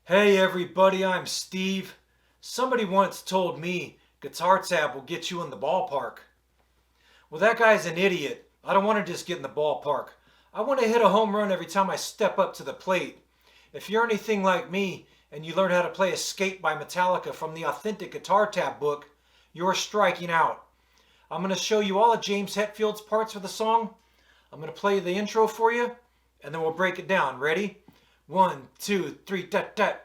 Hey everybody, I'm Steve. Somebody once told me guitar tab will get you in the ballpark. Well, that guy's an idiot. I don't want to just get in the ballpark. I want to hit a home run every time I step up to the plate. If you're anything like me and you learn how to play Escape by Metallica from the Authentic Guitar Tab book, you're striking out. I'm going to show you all of James Hetfield's parts for the song. I'm going to play the intro for you, and then we'll break it down. Ready? 1, 2, 3, dat, dat.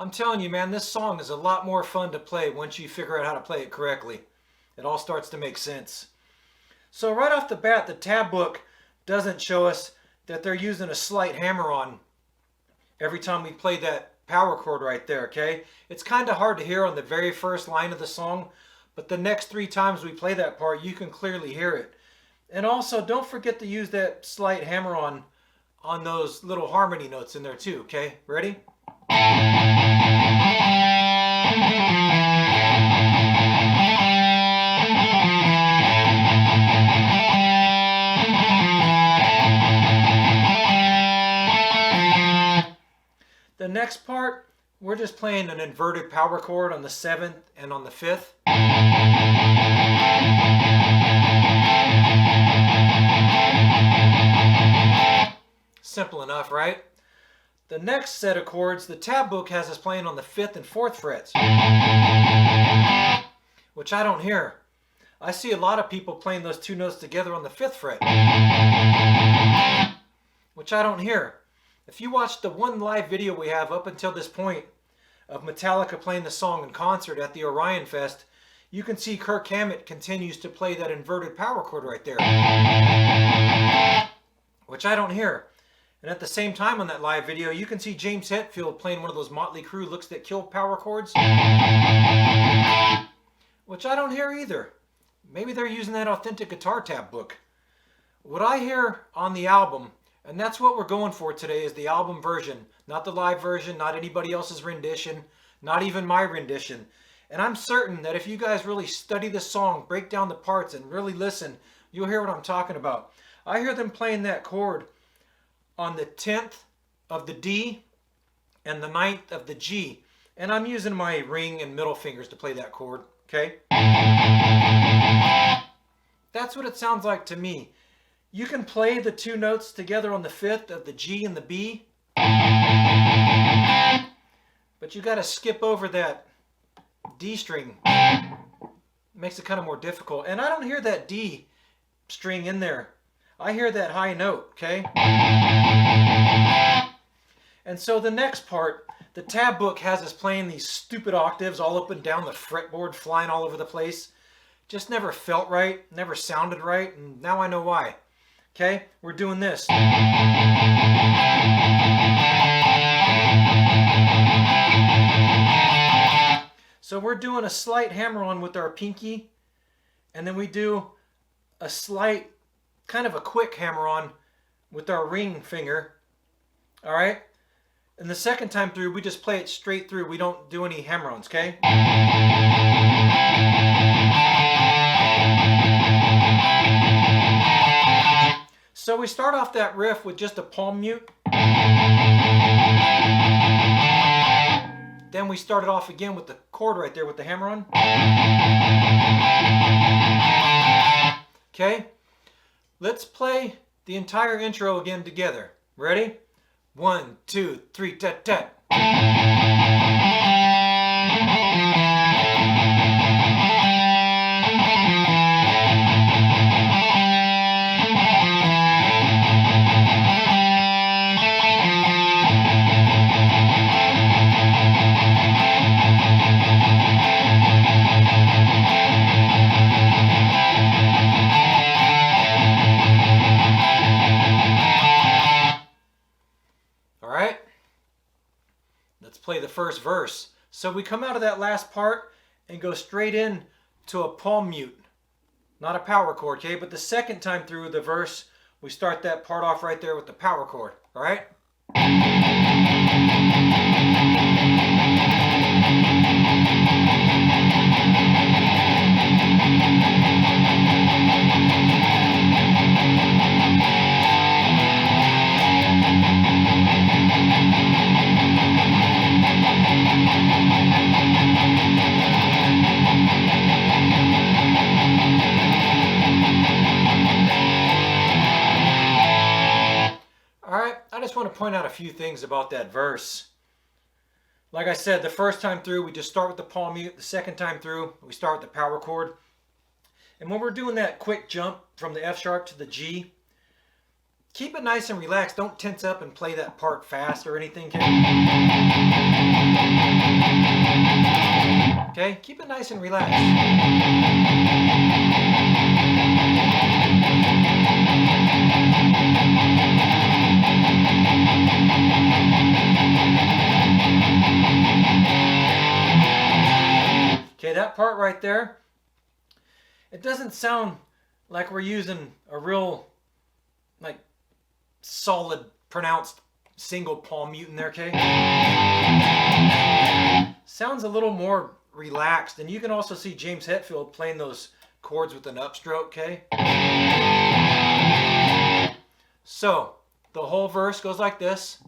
I'm telling you, man, this song is a lot more fun to play once you figure out how to play it correctly. It all starts to make sense. So right off the bat, the tab book doesn't show us that they're using a slight hammer-on every time we play that power chord right there, okay? It's kind of hard to hear on the very first line of the song, but the next 3 times we play that part, you can clearly hear it. And also, don't forget to use that slight hammer-on on those little harmony notes in there too, okay? Ready? The next part, we're just playing an inverted power chord on the 7th and on the 5th. Simple enough, right? The next set of chords, the tab book has us playing on the 5th and 4th frets, which I don't hear. I see a lot of people playing those 2 notes together on the 5th fret, which I don't hear. If you watch the one live video we have up until this point of Metallica playing the song in concert at the Orion Fest, you can see Kirk Hammett continues to play that inverted power chord right there, which I don't hear. And at the same time on that live video, you can see James Hetfield playing one of those Motley Crue Looks That Kill power chords, which I don't hear either. Maybe they're using that Authentic Guitar Tab book. What I hear on the album, and that's what we're going for today, is the album version, not the live version, not anybody else's rendition, not even my rendition. And I'm certain that if you guys really study the song, break down the parts, and really listen, you'll hear what I'm talking about. I hear them playing that chord on the 10th of the D and the 9th of the G. And I'm using my ring and middle fingers to play that chord, okay? That's what it sounds like to me. You can play the 2 notes together on the 5th of the G and the B, but you got to skip over that D string. It makes it kind of more difficult. And I don't hear that D string in there. I hear that high note, okay? And so the next part, the tab book has us playing these stupid octaves all up and down the fretboard, flying all over the place. Just never felt right, never sounded right, and now I know why. Okay, we're doing this. So we're doing a slight hammer-on with our pinky, and then we do a slight, kind of a quick hammer-on with our ring finger. All right? And the second time through, we just play it straight through. We don't do any hammer-ons, okay? So we start off that riff with just a palm mute. Then we start it off again with the chord right there with the hammer-on. Okay? Let's play the entire intro again together. Ready? 1, 2, 3, tat, tat. Let's play the first verse. So we come out of that last part and go straight in to a palm mute. Not a power chord, okay? But the second time through the verse, we start that part off right there with the power chord, all right? I just want to point out a few things about that verse. Like I said, the first time through, we just start with the palm mute. The second time through, we start with the power chord. And when we're doing that quick jump from the F sharp to the G, keep it nice and relaxed. Don't tense up and play that part fast or anything. Okay? Keep it nice and relaxed. Okay, that part right there, it doesn't sound like we're using a real, like, solid, pronounced single palm mute in there, okay? Sounds a little more relaxed, and you can also see James Hetfield playing those chords with an upstroke, okay? So, the whole verse goes like this.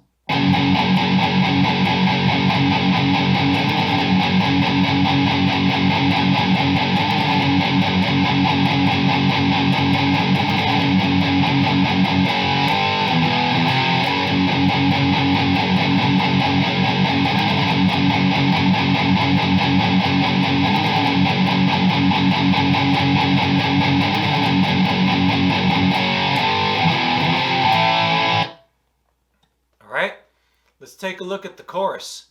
All right, let's take a look at the chorus.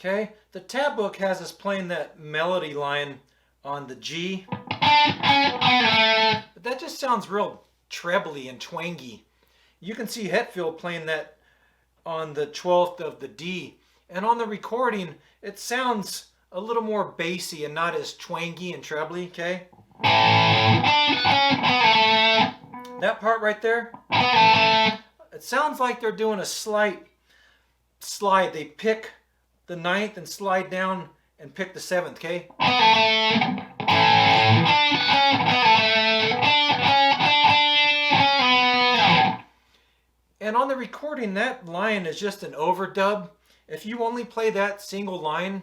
Okay, the tab book has us playing that melody line on the G, but that just sounds real trebly and twangy. You can see Hetfield playing that on the 12th of the D, and on the recording it sounds a little more bassy and not as twangy and trebly, okay? That part right there, it sounds like they're doing a slight slide. They pick the 9th and slide down and pick the 7th, okay? And on the recording, that line is just an overdub. If you only play that single line,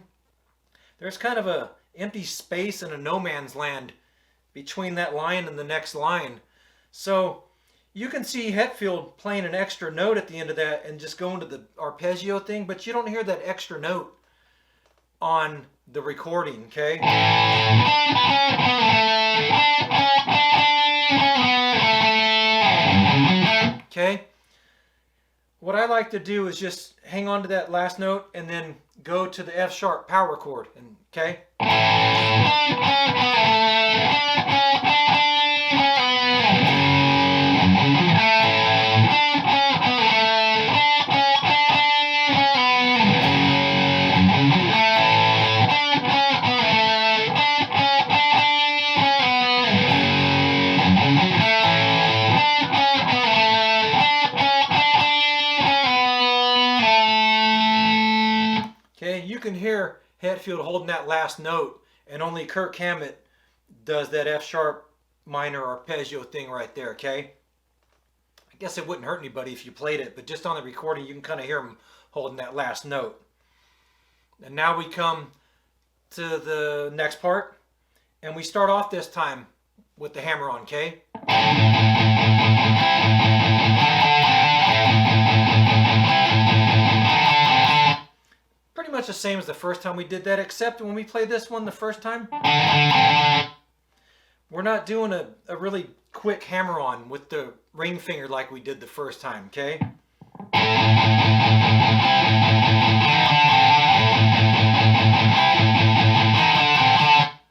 there's kind of a empty space and a no man's land between that line and the next line. So you can see Hetfield playing an extra note at the end of that and just going to the arpeggio thing, but you don't hear that extra note on the recording, okay? Okay? What I like to do is just hang on to that last note and then go to the F sharp power chord, and okay? You can hear Hetfield holding that last note, and only Kirk Hammett does that F sharp minor arpeggio thing right there, okay? I guess it wouldn't hurt anybody if you played it, but just on the recording you can kind of hear him holding that last note. And now we come to the next part, and we start off this time with the hammer on, okay? Pretty much the same as the first time we did that, except when we played this one the first time, We're not doing a really quick hammer-on with the ring finger like we did the first time, okay?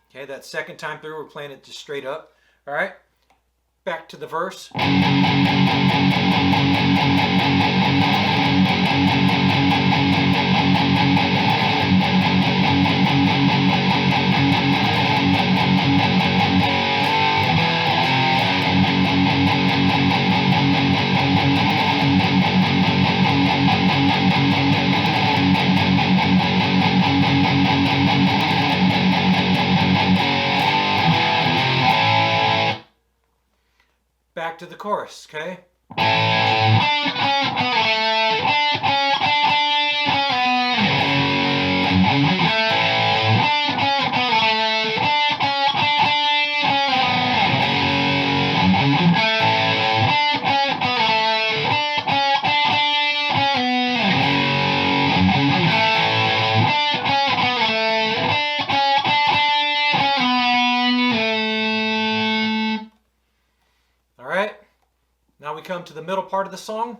Okay, that second time through, we're playing it just straight up. All right, back to the verse. Back to the chorus, okay? All right, now we come to the middle part of the song.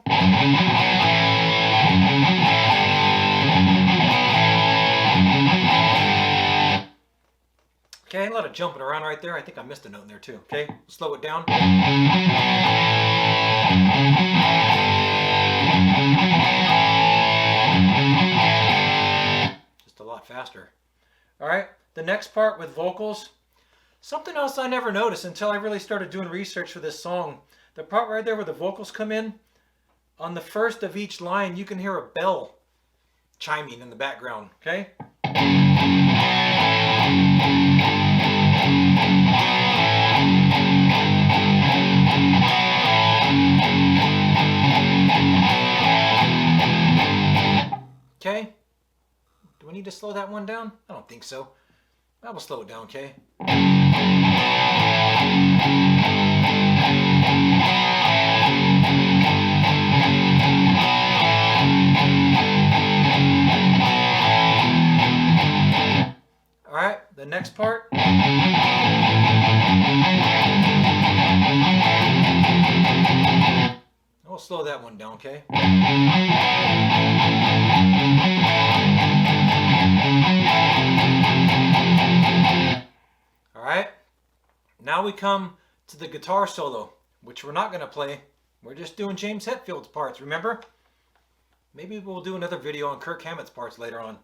Okay, a lot of jumping around right there. I think I missed a note in there too. Okay, slow it down. Just a lot faster. All right, the next part with vocals. Something else I never noticed until I really started doing research for this song. The part right there where the vocals come in, on the first of each line, you can hear a bell chiming in the background, okay? Okay? Do we need to slow that one down? I don't think so. I will slow it down, okay? All right, the next part. We'll slow that one down, okay? All right, now we come to the guitar solo, which we're not going to play. We're just doing James Hetfield's parts, remember? Maybe we'll do another video on Kirk Hammett's parts later on.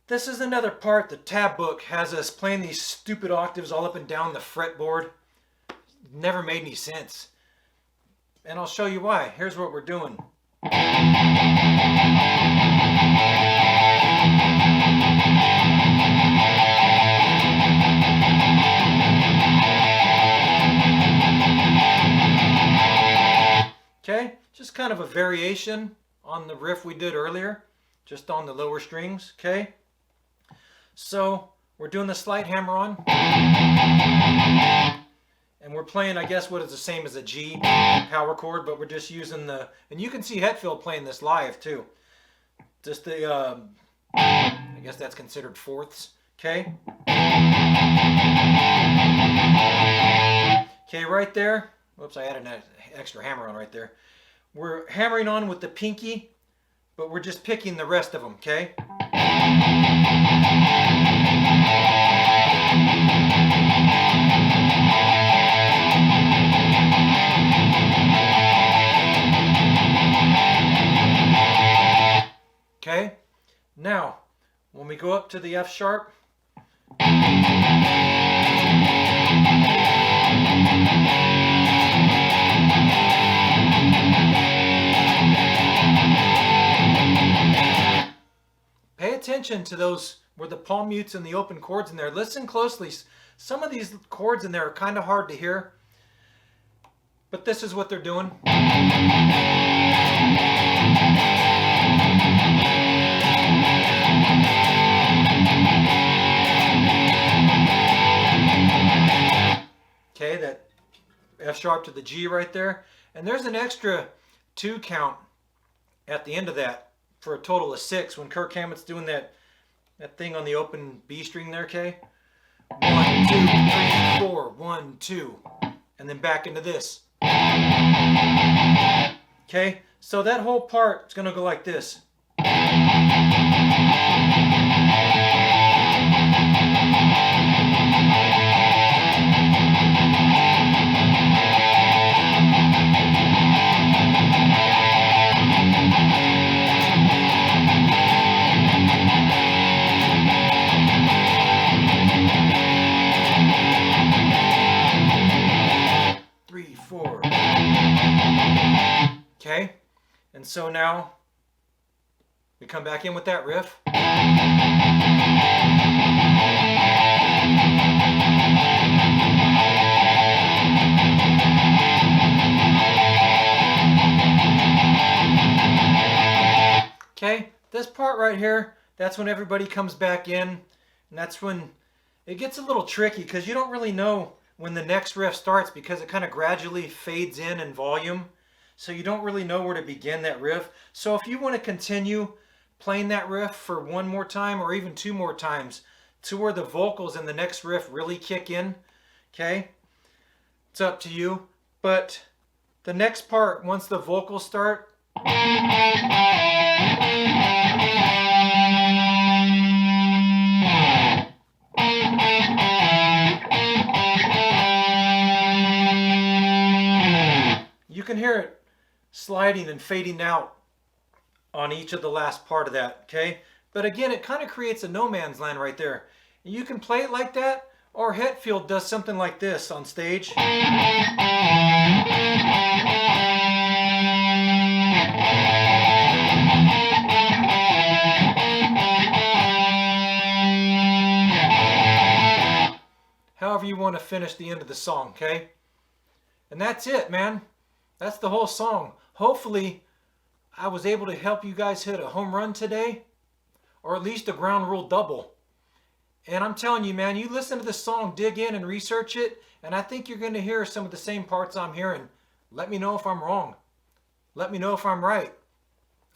This is another part. The tab book has us playing these stupid octaves all up and down the fretboard. Never made any sense. And I'll show you why. Here's what we're doing. Okay, just kind of a variation on the riff we did earlier, just on the lower strings, okay? So we're doing the slight hammer on. And we're playing, I guess, what is the same as a G power chord, but we're just using the, and you can see Hetfield playing this live too. Just the, I guess that's considered fourths, okay? Okay, right there. Whoops, I added an extra hammer on right there. We're hammering on with the pinky, but we're just picking the rest of them, okay? Okay, now when we go up to the F sharp, pay attention to those where the palm mutes and the open chords in there. Listen closely. Some of these chords in there are kind of hard to hear, but this is what they're doing. Okay, that F sharp to the G right there. And there's an extra 2 count at the end of that for a total of 6 when Kirk Hammett's doing that thing on the open B string there, okay? 1, 2, 3, 4. 4, 1, 2, and then back into this. Okay, so that whole part is going to go like this. Okay, and so now we come back in with that riff. Okay, this part right here, that's when everybody comes back in, and that's when it gets a little tricky because you don't really know when the next riff starts because it kind of gradually fades in volume. So you don't really know where to begin that riff. So if you want to continue playing that riff for one more time or even two more times to where the vocals in the next riff really kick in, okay, it's up to you. But the next part, once the vocals start, you can hear it sliding and fading out on each of the last part of that, okay? But again, it kind of creates a no man's land right there. You can play it like that, or Hetfield does something like this on stage. However you want to finish the end of the song, okay? And that's it, man. That's the whole song. Hopefully, I was able to help you guys hit a home run today, or at least a ground rule double. And I'm telling you, man, you listen to this song, dig in and research it, and I think you're going to hear some of the same parts I'm hearing. Let me know if I'm wrong. Let me know if I'm right.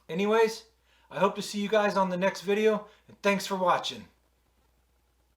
Anyways, I hope to see you guys on the next video, and thanks for watching.